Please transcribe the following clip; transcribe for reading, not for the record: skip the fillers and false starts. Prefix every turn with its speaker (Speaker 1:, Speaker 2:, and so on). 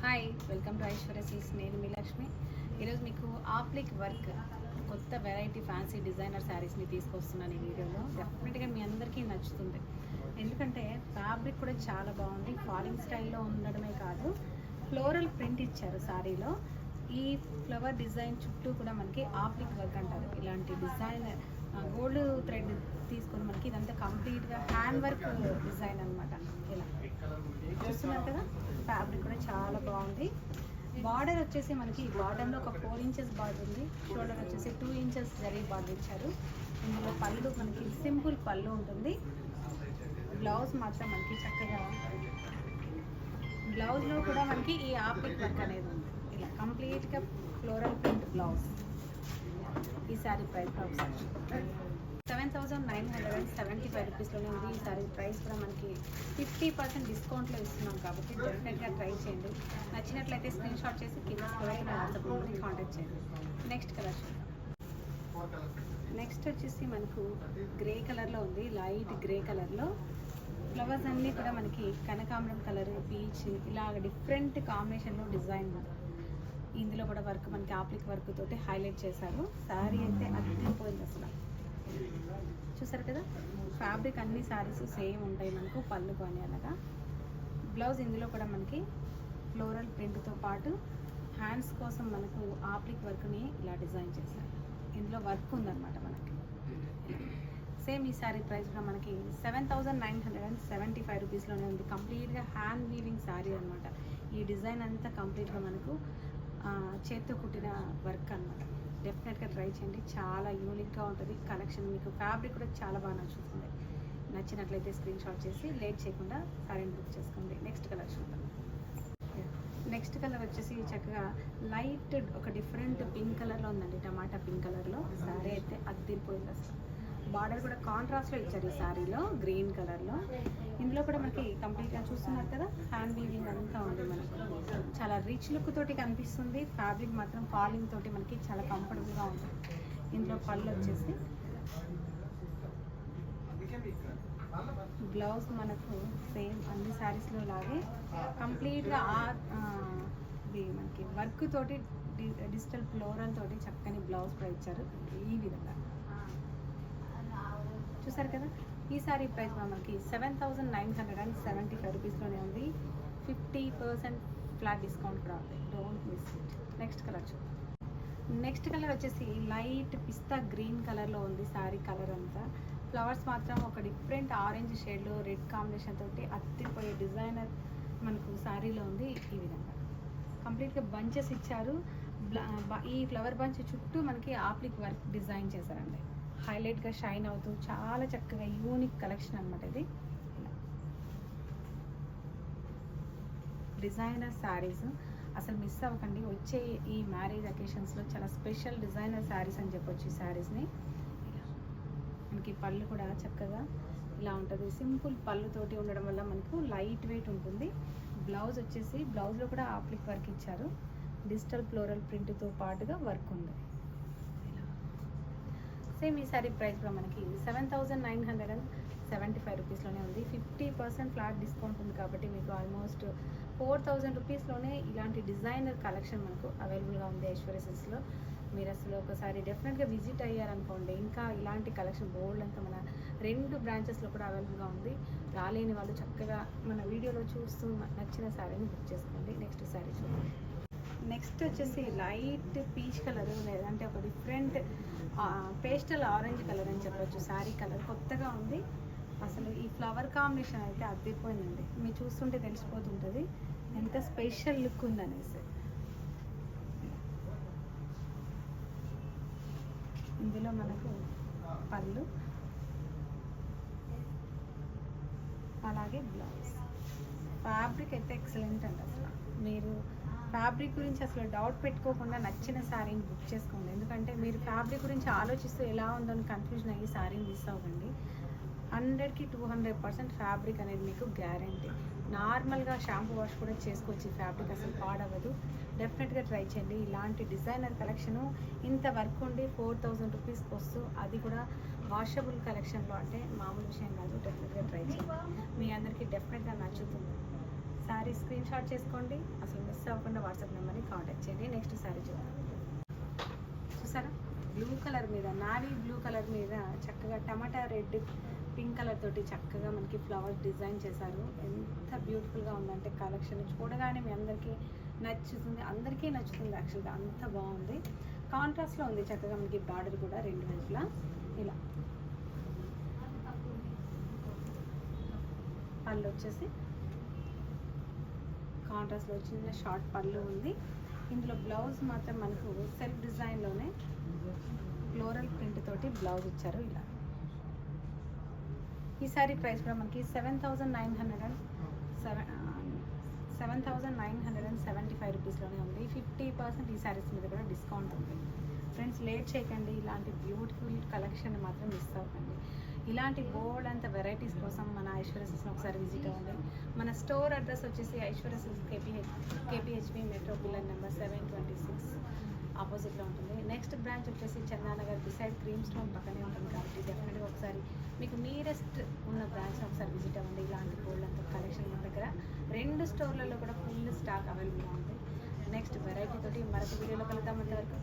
Speaker 1: Hi, welcome to Aishwarya silks. నేను మీ లక్ష్మి. ఈరోజు మీకు ఆప్లిక్ వర్క్ కొత్త వెరైటీ ఫ్యాన్సీ డిజైనర్ శారీస్ని తీసుకొస్తున్నాను ఈ వీడియోలో. డెఫినెట్గా మీ అందరికీ నచ్చుతుంది. ఎందుకంటే ఫ్యాబ్రిక్ కూడా చాలా బాగుంది. ఫాలింగ్ స్టైల్లో ఉండడమే కాదు, ఫ్లోరల్ ప్రింట్ ఇచ్చారు శారీలో. ఈ ఫ్లవర్ డిజైన్ చుట్టూ కూడా మనకి ఆప్లిక్ వర్క్ అంటారు. ఇలాంటి డిజైన్ గోల్డ్ థ్రెడ్ తీసుకొని మనకి ఇదంతా కంప్లీట్గా హ్యాండ్ వర్క్ డిజైన్ అనమాట. ఇలా చూస్తున్నారు కదా, ఫ్యాబ్రిక్ కూడా చాలా బాగుంది. బార్డర్ వచ్చేసి మనకి బార్డర్లో ఒక 4 ఇంచెస్ బార్డర్ ఉంది. షోల్డర్ వచ్చేసి 2 ఇంచెస్ జరీ బార్డర్ ఇచ్చారు. ఇందులో పళ్ళు మనకి సింపుల్ పళ్ళు ఉంటుంది. బ్లౌజ్ మాత్రం మనకి చక్కగా, బ్లౌజ్లో కూడా మనకి ఈ ఆప్లిక్ వర్క్ అనేది ఉంది. ఇలా కంప్లీట్గా ఫ్లోరల్ ప్రింట్ బ్లౌజ్. ఈ శారీ ప్రైస్ 7,975 రూపీస్లోనే ఉంది. ఈ సారీ ప్రైస్ కూడా మనకి 50% డిస్కౌంట్లో ఇస్తున్నాం కాబట్టి డెఫినెట్గా ట్రై చేయండి. నచ్చినట్లయితే స్క్రీన్ షాట్ చేసి కింద స్క్రోల్ వాట్సాప్ నెంబర్కి కాంటాక్ట్ చేయండి. నెక్స్ట్ కలర్, నెక్స్ట్ వచ్చేసి మనకు గ్రే కలర్లో ఉంది. లైట్ గ్రే కలర్లో ఫ్లవర్స్ అన్నీ కూడా మనకి కనకాంబరం కలర్, పీచ్, ఇలాగ డిఫరెంట్ కాంబినేషన్లో డిజైన్. ఇందులో కూడా వర్క్ మనకి ఆప్లిక్ వర్క్ తోటి హైలైట్ చేశారు. శారీ అయితే అదిరిపోయింది అసలు. చూసారు కదా, ఫ్యాబ్రిక్ అన్ని శారీస్ సేమ్ ఉంటాయి మనకు, పళ్ళు కానీ అలాగా. బ్లౌజ్ ఇందులో కూడా మనకి ఫ్లోరల్ ప్రింట్తో పాటు హ్యాండ్స్ కోసం మనకు ఆప్లిక్ వర్క్ని ఇలా డిజైన్ చేశారు. ఇందులో వర్క్ ఉందన్నమాట మనకి. సేమ్ ఈ శారీ ప్రైస్ కూడా మనకి 7,975 రూపీస్లోనే ఉంది. కంప్లీట్గా హ్యాండ్ వీవింగ్ శారీ అనమాట. ఈ డిజైన్ అంతా కంప్లీట్గా మనకు చేత్తో కుట్టిన వర్క్ అనమాట. డెఫినెట్గా ట్రై చేయండి, చాలా యూనిక్గా ఉంటుంది కలెక్షన్. మీకు ఫ్యాబ్రిక్ కూడా చాలా బాగా నచ్చుతుంది. నచ్చినట్లయితే స్క్రీన్ షాట్ చేసి లేట్ చేయకుండా శారీని బుక్ చేసుకోండి. నెక్స్ట్ కలర్ చూద్దాం. నెక్స్ట్ కలర్ వచ్చేసి చక్కగా లైట్ ఒక డిఫరెంట్ పింక్ కలర్లో ఉందండి, టమాటా పింక్ కలర్లో. శారీ అయితే అదిరిపోయింది అసలు. బార్డర్ కూడా కాంట్రాస్ట్లో ఇచ్చారు ఈ శారీలో, గ్రీన్ కలర్లో. ఇందులో కూడా మనకి కంప్లీట్గా చూస్తున్నారు కదా, హ్యాండ్ వీవింగ్ అంతా ఉంది మనకు. చాలా రిచ్ లుక్ తోటి కనిపిస్తుంది. ఫ్యాబ్రిక్ మాత్రం ఫాలింగ్ తోటి మనకి చాలా కంఫర్టబుల్గా ఉంటుంది. ఇందులో పళ్ళు వచ్చేసి, బ్లౌజ్ మనకు సేమ్ అన్ని శారీస్లో లాగే కంప్లీట్గా మనకి వర్క్ తోటి డిజిటల్ ఫ్లోరల్ తోటి చక్కని బ్లౌజ్ కూడా ఇచ్చారు. ఈ విధంగా చూసారు కదా. ఈ సారీ ప్రైస్ మనకి 7,975 రూపీస్లోనే ఉంది. 50% ఫ్లాట్ డిస్కౌంట్ కూడా ఉంది. Don't miss it. Next colour చూద్దాం. నెక్స్ట్ కలర్ వచ్చేసి లైట్ పిస్తా గ్రీన్ కలర్లో ఉంది శారీ కలర్ అంతా. ఫ్లవర్స్ మాత్రం ఒక డిఫరెంట్ ఆరెంజ్ షేడ్లో రెడ్ కాంబినేషన్ తోటి అత్తిపోయే డిజైనర్ మనకు శారీలో ఉంది. ఈ విధంగా కంప్లీట్గా బంచెస్ ఇచ్చారు. ఈ ఫ్లవర్ బంచ్ చుట్టూ మనకి ఆప్లిక్ వర్క్ డిజైన్ చేశారండి. హైలైట్గా షైన్ అవుతూ చాలా చక్కగా యూనిక్ కలెక్షన్ అనమాట ఇది. డిజైనర్ శారీస్ అసలు మిస్ అవ్వకండి. వచ్చే ఈ మ్యారేజ్ అకేషన్స్లో చాలా స్పెషల్ డిజైనర్ శారీస్ అని చెప్పొచ్చు ఈ శారీస్ని. మనకి పళ్ళు కూడా చక్కగా ఇలా ఉంటుంది. సింపుల్ పళ్ళుతోటి ఉండడం వల్ల మనకు లైట్ వెయిట్ ఉంటుంది. బ్లౌజ్ వచ్చేసి, బ్లౌజ్లో కూడా ఆప్లిక్ వర్క్ ఇచ్చారు. డిజిటల్ ఫ్లోరల్ ప్రింట్తో పాటుగా వర్క్ ఉంది. సేమ్ ఈ సారీ ప్రైస్ కూడా మనకి 7,975 రూపీస్లోనే ఉంది. 50% ఫ్లాట్ డిస్కౌంట్ ఉంది కాబట్టి మీకు ఆల్మోస్ట్ 4,000 రూపీస్లోనే ఇలాంటి డిజైనర్ కలెక్షన్ మనకు అవైలబుల్గా ఉంది ఐశ్వర్య సిల్క్స్లో. మీరు అసలు ఒకసారి డెఫినెట్గా విజిట్ అయ్యారనుకోండి, ఇంకా ఇలాంటి కలెక్షన్ బోల్డ్ అంతా మన 2 బ్రాంచెస్లో కూడా అవైలబుల్గా ఉంది. రాలేని వాళ్ళు చక్కగా మన వీడియోలో చూస్తూ నచ్చిన శారీని బుక్ చేసుకోండి. నెక్స్ట్ శారీ చూడండి. నెక్స్ట్ వచ్చేసి లైట్ పీచ్ కలర్, లేదంటే ఒక డిఫరెంట్ పేస్టల్ ఆరెంజ్ కలర్ అని చెప్పొచ్చు. శారీ కలర్ కొత్తగా ఉంది అసలు. ఈ ఫ్లవర్ కాంబినేషన్ అయితే అద్దిపోయిందండి. మీరు చూస్తుంటే తెలిసిపోతుంటుంది ఎంత స్పెషల్ లుక్ ఉందనేసి. ఇందులో మనకు పళ్ళు, అలాగే బ్లౌజ్. ఫ్యాబ్రిక్ అయితే ఎక్సలెంట్ అండి అసలు. మీరు ఫ్యాబ్రిక్ గురించి అసలు డౌట్ పెట్టుకోకుండా నచ్చిన శారీని బుక్ చేసుకోండి. ఎందుకంటే మీరు ఫ్యాబ్రిక్ గురించి ఆలోచిస్తూ ఎలా ఉందని కన్ఫ్యూజన్ అయ్యి శారీని మిస్ అవ్వండి. 100కి 200% ఫ్యాబ్రిక్ అనేది మీకు గ్యారంటీ. నార్మల్గా షాంపూ వాష్ కూడా చేసుకోవచ్చు. ఈ ఫ్యాబ్రిక్ అసలు పాడవదు. డెఫినెట్గా ట్రై చేయండి. ఇలాంటి డిజైనర్ కలెక్షను ఇంత వర్క్ ఉండి 4,000 రూపీస్కి వస్తూ, అది కూడా వాషబుల్ కలెక్షన్లో, అంటే మామూలు విషయం కాదు. డెఫినెట్గా ట్రై చేయండి, మీ అందరికీ డెఫినెట్గా నచ్చుతుంది. శారీ స్క్రీన్ షాట్ చేసుకోండి, అసలు మిస్ అవ్వకుండా వాట్సాప్ నెంబర్ని కాంటాక్ట్ చేయండి. నెక్స్ట్ శారీ చూద్దాం. చూసారా, బ్లూ కలర్ మీద, నావీ బ్లూ కలర్ మీద చక్కగా టమాటా రెడ్ పింక్ కలర్ తోటి చక్కగా మనకి ఫ్లవర్స్ డిజైన్ చేశారు. ఎంత బ్యూటిఫుల్గా ఉందంటే కలెక్షన్ చూడగానే మీ అందరికీ నచ్చుతుంది, అందరికీ నచ్చుతుంది. యాక్చువల్గా అంత బాగుంది. కాంట్రాస్ట్లో ఉంది చక్కగా మనకి బార్డర్ కూడా రెండు వైపులా ఇలా. పళ్ళు వచ్చేసి కాంట్రాస్ట్లో చిన్న షార్ట్ పళ్ళు ఉంది. ఇందులో బ్లౌజ్ మాత్రం మనకు సెల్ఫ్ డిజైన్లోనే ఫ్లోరల్ ప్రింట్ తోటి బ్లౌజ్ ఇచ్చారు ఇలా. ఈ సారీ ప్రైస్ కూడా మనకి 7,975 రూపీస్లోనే ఉంది. 50% ఈ శారీస్ మీద కూడా డిస్కౌంట్ ఉంది. ఫ్రెండ్స్, లేట్ చేయకండి, ఇలాంటి బ్యూటిఫుల్ కలెక్షన్ మాత్రం మిస్ అవ్వకండి. ఇలాంటి బోల్డ్ అంత వెరైటీస్ కోసం మన ఐశ్వర్య సిల్క్స్ని ఒకసారి విజిట్ అవ్వండి. మన స్టోర్ అడ్రస్ వచ్చేసి Aishwarya silks KPHB metro pillar number 726 ఆపోజిట్లో ఉంటుంది. నెక్స్ట్ బ్రాంచ్ వచ్చేసి చందానగర్ బిసైడ్ క్రీమ్ స్టోన్ పక్కనే ఉంటుంది. కాబట్టి డెఫినెట్గా ఒకసారి మీకు నియరెస్ట్ ఉన్న బ్రాంచ్ని ఒకసారి విజిట్ అవ్వండి. ఇలాంటి గోల్డ్ అంత కలెక్షన్ మన దగ్గర 2 స్టోర్లలో కూడా ఫుల్ స్టాక్ అవైలబుల్గా ఉంది. నెక్స్ట్ వెరైటీ తోటి మరొక వీడియోలో కలుద్దాం. అంతవరకు